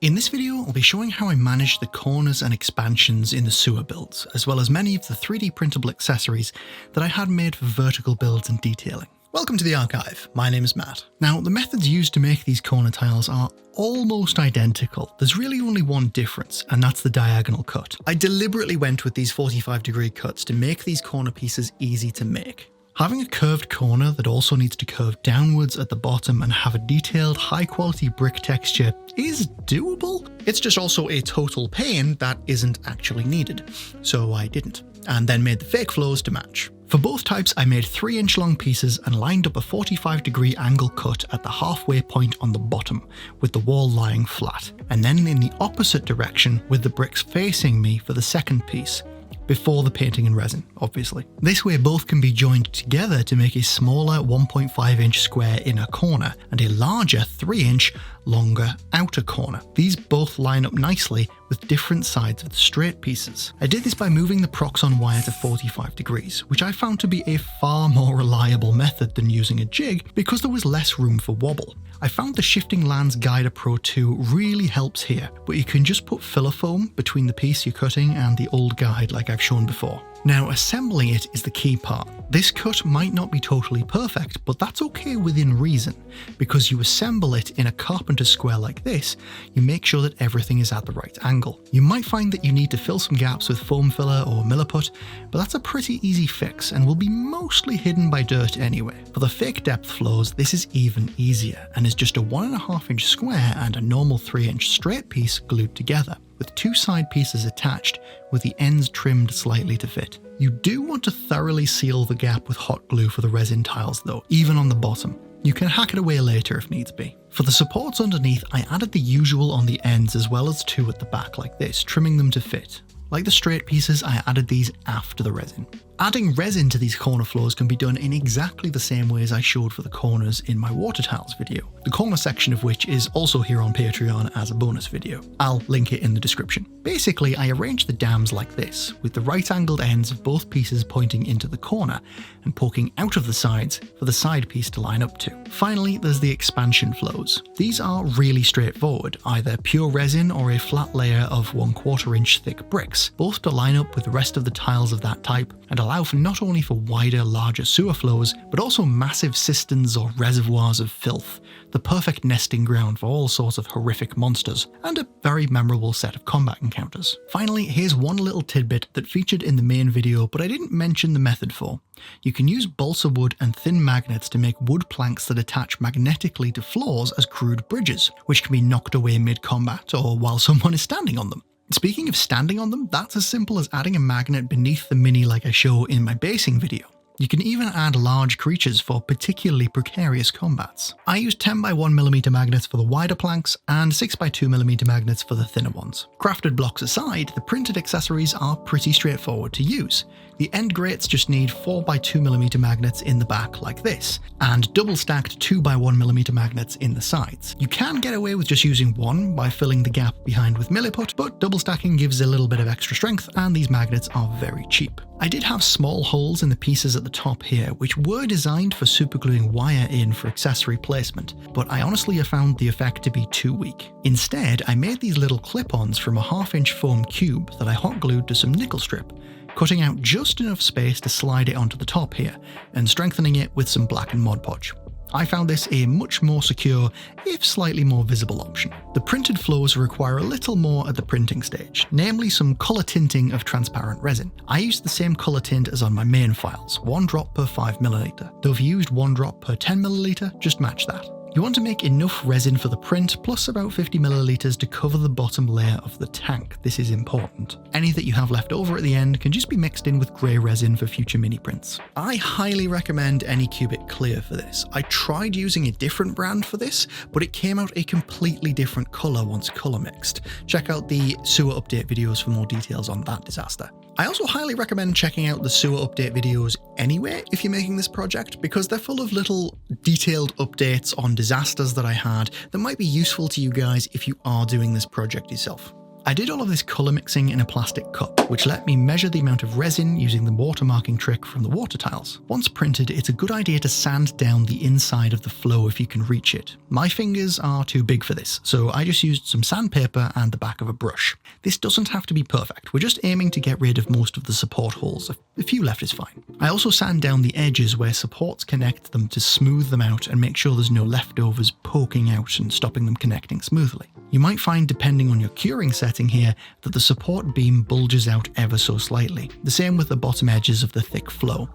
In this video, I'll be showing how I managed the corners and expansions in the sewer builds, as well as many of the 3D printable accessories that I had made for vertical builds and detailing. Welcome to the archive, my name is Matt. Now, the methods used to make these corner tiles are almost identical. There's really only one difference, and that's the diagonal cut. I deliberately went with these 45-degree cuts to make these corner pieces easy to make. Having a curved corner that also needs to curve downwards at the bottom and have a detailed, high-quality brick texture is doable. It's just also a total pain that isn't actually needed, so I didn't, and then made the fake flows to match. For both types, I made 3-inch long pieces and lined up a 45-degree angle cut at the halfway point on the bottom, with the wall lying flat, and then in the opposite direction with the bricks facing me for the second piece, before the painting and resin, obviously. This way both can be joined together to make a smaller 1.5-inch square inner corner and a larger 3-inch longer outer corner. These both line up nicely with different sides of the straight pieces. I did this by moving the Proxxon wire to 45 degrees, which I found to be a far more reliable method than using a jig because there was less room for wobble. I found the Shifting Lands Guider Pro 2 really helps here, but you can just put filler foam between the piece you're cutting and the old guide like I've shown before. Now, assembling it is the key part. This cut might not be totally perfect, but that's okay within reason. Because you assemble it in a carpenter square like this, you make sure that everything is at the right angle. You might find that you need to fill some gaps with foam filler or Milliput, but that's a pretty easy fix and will be mostly hidden by dirt anyway. For the fake depth flows, this is even easier and is just a 1.5-inch square and a normal 3-inch straight piece glued together, with 2 side pieces attached with the ends trimmed slightly to fit. You do want to thoroughly seal the gap with hot glue for the resin tiles though, even on the bottom. You can hack it away later if needs be. For the supports underneath, I added the usual on the ends as well as 2 at the back like this, trimming them to fit. Like the straight pieces, I added these after the resin. Adding resin to these corner floors can be done in exactly the same way as I showed for the corners in my water tiles video, the corner section of which is also here on Patreon as a bonus video. I'll link it in the description. Basically, I arranged the dams like this, with the right-angled ends of both pieces pointing into the corner and poking out of the sides for the side piece to line up to. Finally, there's the expansion flows. These are really straightforward, either pure resin or a flat layer of 1/4-inch thick bricks, both to line up with the rest of the tiles of that type and allow for not only for wider, larger sewer flows, but also massive cisterns or reservoirs of filth, the perfect nesting ground for all sorts of horrific monsters, and a very memorable set of combat encounters. Finally, here's one little tidbit that featured in the main video but I didn't mention the method for. You can use balsa wood and thin magnets to make wood planks that attach magnetically to floors as crude bridges, which can be knocked away mid-combat or while someone is standing on them. Speaking of standing on them, that's as simple as adding a magnet beneath the mini like I show in my basing video. You can even add large creatures for particularly precarious combats. I used 10x1mm magnets for the wider planks and 6x2mm magnets for the thinner ones. Crafted blocks aside, the printed accessories are pretty straightforward to use. The end grates just need 4x2mm magnets in the back like this, and double stacked 2x1mm magnets in the sides. You can get away with just using one by filling the gap behind with Milliput, but double stacking gives a little bit of extra strength and these magnets are very cheap. I did have small holes in the pieces at the top here, which were designed for supergluing wire in for accessory placement, but I honestly found the effect to be too weak. Instead, I made these little clip-ons from a 1/2-inch foam cube that I hot glued to some nickel strip, cutting out just enough space to slide it onto the top here, and strengthening it with some blackened Mod Podge. I found this a much more secure, if slightly more visible option. The printed flows require a little more at the printing stage, namely some colour tinting of transparent resin. I used the same colour tint as on my main files, 1 drop per 5ml, though if you used 1 drop per 10ml, just match that. You want to make enough resin for the print, plus about 50ml to cover the bottom layer of the tank. This is important. Any that you have left over at the end can just be mixed in with grey resin for future mini prints. I highly recommend Anycubic Clear for this. I tried using a different brand for this, but it came out a completely different colour once colour mixed. Check out the sewer update videos for more details on that disaster. I also highly recommend checking out the sewer update videos anyway if you're making this project, because they're full of little detailed updates on disasters that I had that might be useful to you guys if you are doing this project yourself. I did all of this colour mixing in a plastic cup, which let me measure the amount of resin using the watermarking trick from the water tiles. Once printed, it's a good idea to sand down the inside of the flow if you can reach it. My fingers are too big for this, so I just used some sandpaper and the back of a brush. This doesn't have to be perfect, we're just aiming to get rid of most of the support holes. A few left is fine. I also sand down the edges where supports connect them to smooth them out and make sure there's no leftovers poking out and stopping them connecting smoothly. You might find, depending on your curing setting here, that the support beam bulges out ever so slightly. The same with the bottom edges of the thick flow.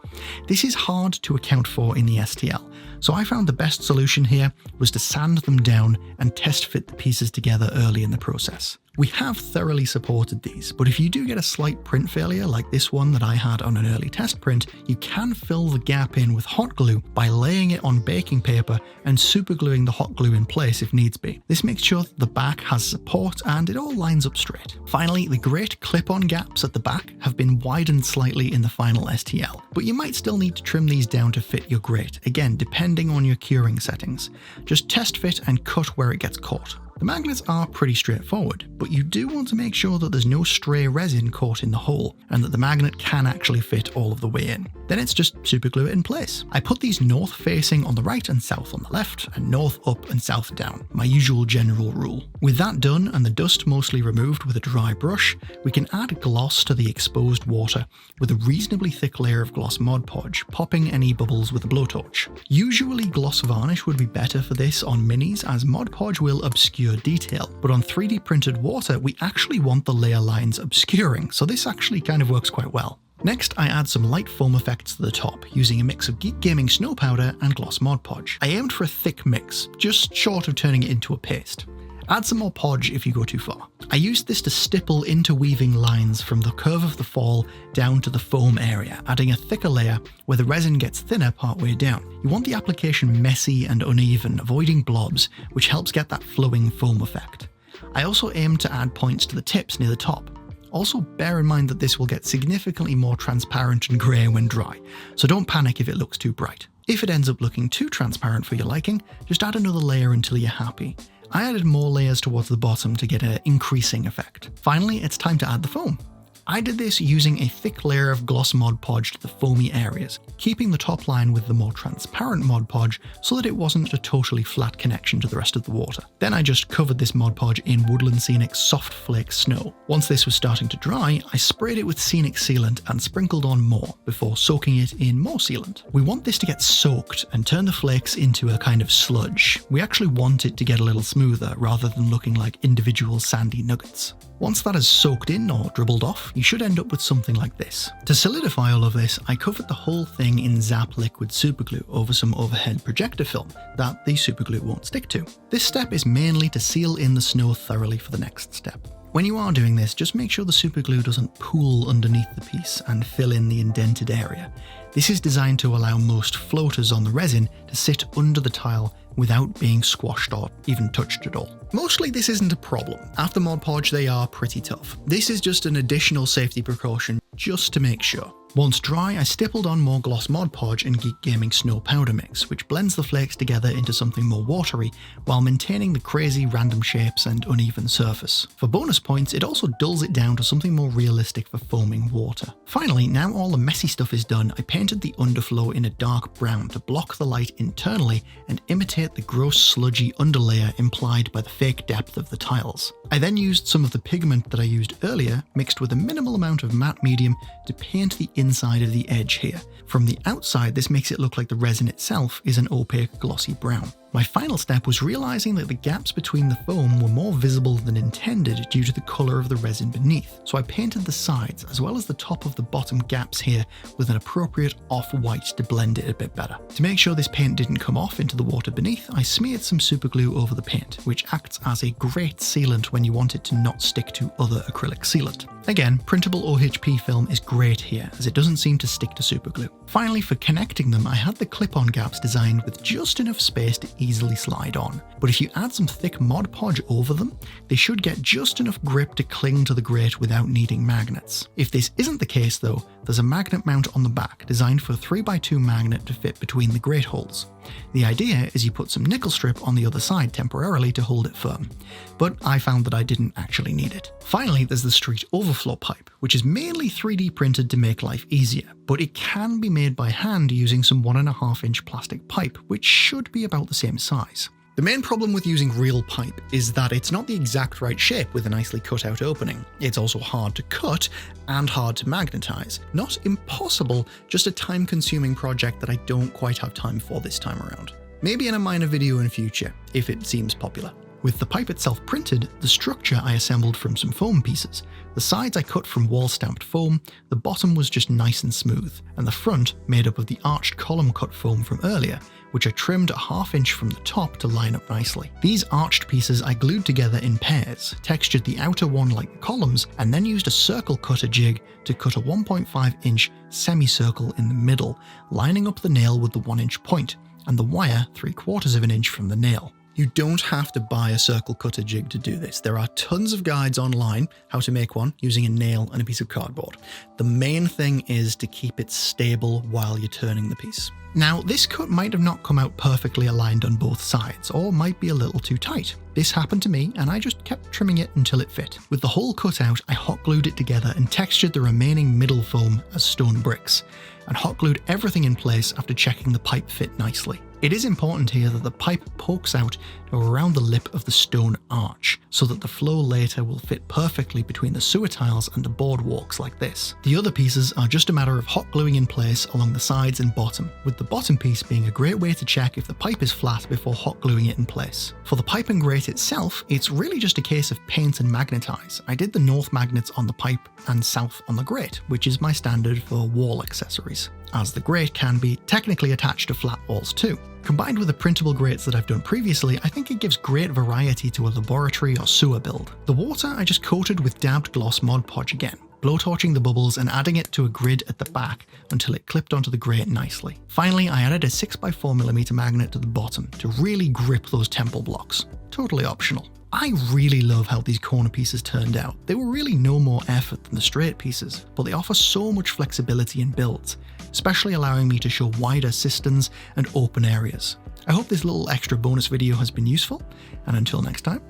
This is hard to account for in the STL, so I found the best solution here was to sand them down and test fit the pieces together early in the process. We have thoroughly supported these, but if you do get a slight print failure like this one that I had on an early test print, you can fill the gap in with hot glue by laying it on baking paper and supergluing the hot glue in place if needs be. This makes sure that the back has support and it all lines up straight. Finally, the grate clip-on gaps at the back have been widened slightly in the final STL, but you might still need to trim these down to fit your grate, again depending on your curing settings. Just test fit and cut where it gets caught. The magnets are pretty straightforward, but you do want to make sure that there's no stray resin caught in the hole and that the magnet can actually fit all of the way in. Then it's just superglue it in place. I put these north facing on the right and south on the left, and north up and south down, my usual general rule. With that done and the dust mostly removed with a dry brush, we can add gloss to the exposed water with a reasonably thick layer of gloss Mod Podge, popping any bubbles with a blowtorch. Usually gloss varnish would be better for this on minis as Mod Podge will obscure detail, but on 3D printed water we actually want the layer lines obscuring, so this actually kind of works quite well. Next, I add some light foam effects to the top, using a mix of Geek Gaming Snow Powder and Gloss Mod Podge. I aimed for a thick mix, just short of turning it into a paste. Add some more podge if you go too far. I used this to stipple interweaving lines from the curve of the fall down to the foam area, adding a thicker layer where the resin gets thinner partway down. You want the application messy and uneven, avoiding blobs, which helps get that flowing foam effect. I also aimed to add points to the tips near the top. Also, bear in mind that this will get significantly more transparent and grey when dry, so don't panic if it looks too bright. If it ends up looking too transparent for your liking, just add another layer until you're happy. I added more layers towards the bottom to get an increasing effect. Finally, it's time to add the foam. I did this using a thick layer of Gloss Mod Podge to the foamy areas, keeping the top line with the more transparent Mod Podge so that it wasn't a totally flat connection to the rest of the water. Then I just covered this Mod Podge in Woodland Scenic Soft Flake Snow. Once this was starting to dry, I sprayed it with Scenic Sealant and sprinkled on more before soaking it in more sealant. We want this to get soaked and turn the flakes into a kind of sludge. We actually want it to get a little smoother rather than looking like individual sandy nuggets. Once that has soaked in or dribbled off, you should end up with something like this. To solidify all of this, I covered the whole thing in Zap liquid superglue over some overhead projector film that the superglue won't stick to. This step is mainly to seal in the snow thoroughly for the next step. When you are doing this, just make sure the superglue doesn't pool underneath the piece and fill in the indented area. This is designed to allow most floaters on the resin to sit under the tile without being squashed or even touched at all. Mostly this isn't a problem. After Mod Podge they are pretty tough. This is just an additional safety precaution just to make sure. Once dry, I stippled on more Gloss Mod Podge and Geek Gaming Snow Powder mix, which blends the flakes together into something more watery while maintaining the crazy random shapes and uneven surface. For bonus points, it also dulls it down to something more realistic for foaming water. Finally, now all the messy stuff is done, I painted the underflow in a dark brown to block the light internally and imitate the gross sludgy underlayer implied by the fake depth of the tiles. I then used some of the pigment that I used earlier, mixed with a minimal amount of matte medium, to paint the inside of the edge here. From the outside, this makes it look like the resin itself is an opaque glossy brown. My final step was realizing that the gaps between the foam were more visible than intended due to the color of the resin beneath, so I painted the sides as well as the top of the bottom gaps here with an appropriate off-white to blend it a bit better. To make sure this paint didn't come off into the water beneath, I smeared some super glue over the paint, which acts as a great sealant when you want it to not stick to other acrylic sealant. Again, printable OHP film is great here, as it doesn't seem to stick to super glue. Finally, for connecting them, I had the clip-on gaps designed with just enough space to easily slide on. But if you add some thick Mod Podge over them, they should get just enough grip to cling to the grate without needing magnets. If this isn't the case though, there's a magnet mount on the back designed for a 3x2 magnet to fit between the grate holes. The idea is you put some nickel strip on the other side temporarily to hold it firm, but I found that I didn't actually need it. Finally, there's the street overflow pipe, which is mainly 3D printed to make life easier, but it can be made by hand using some 1.5-inch plastic pipe, which should be about the same size. The main problem with using real pipe is that it's not the exact right shape with a nicely cut out opening. It's also hard to cut and hard to magnetize. Not impossible, just a time-consuming project that I don't quite have time for this time around. Maybe in a minor video in future, if it seems popular. With the pipe itself printed, the structure I assembled from some foam pieces. The sides I cut from wall-stamped foam, the bottom was just nice and smooth, and the front made up of the arched column cut foam from earlier, which I trimmed a 1/2 inch from the top to line up nicely. These arched pieces I glued together in pairs, textured the outer one like the columns, and then used a circle cutter jig to cut a 1.5-inch semicircle in the middle, lining up the nail with the 1-inch point, and the wire 3/4 of an inch from the nail. You don't have to buy a circle cutter jig to do this. There are tons of guides online how to make one using a nail and a piece of cardboard. The main thing is to keep it stable while you're turning the piece. Now, this cut might have not come out perfectly aligned on both sides, or might be a little too tight. This happened to me, and I just kept trimming it until it fit. With the hole cut out, I hot glued it together and textured the remaining middle foam as stone bricks, and hot glued everything in place after checking the pipe fit nicely. It is important here that the pipe pokes out to around the lip of the stone arch, so that the flow later will fit perfectly between the sewer tiles and the boardwalks like this. The other pieces are just a matter of hot gluing in place along the sides and bottom, with the bottom piece being a great way to check if the pipe is flat before hot gluing it in place. For the pipe and grate itself, it's really just a case of paint and magnetize. I did the north magnets on the pipe and south on the grate, which is my standard for wall accessories, as the grate can be technically attached to flat walls too. Combined with the printable grates that I've done previously, I think it gives great variety to a laboratory or sewer build. The water I just coated with dabbed gloss Mod Podge again, blowtorching the bubbles and adding it to a grid at the back until it clipped onto the grate nicely. Finally, I added a 6x4mm magnet to the bottom to really grip those temple blocks. Totally optional. I really love how these corner pieces turned out. They were really no more effort than the straight pieces, but they offer so much flexibility in builds, especially allowing me to show wider cisterns and open areas. I hope this little extra bonus video has been useful, and until next time,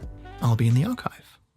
I'll be in the archive.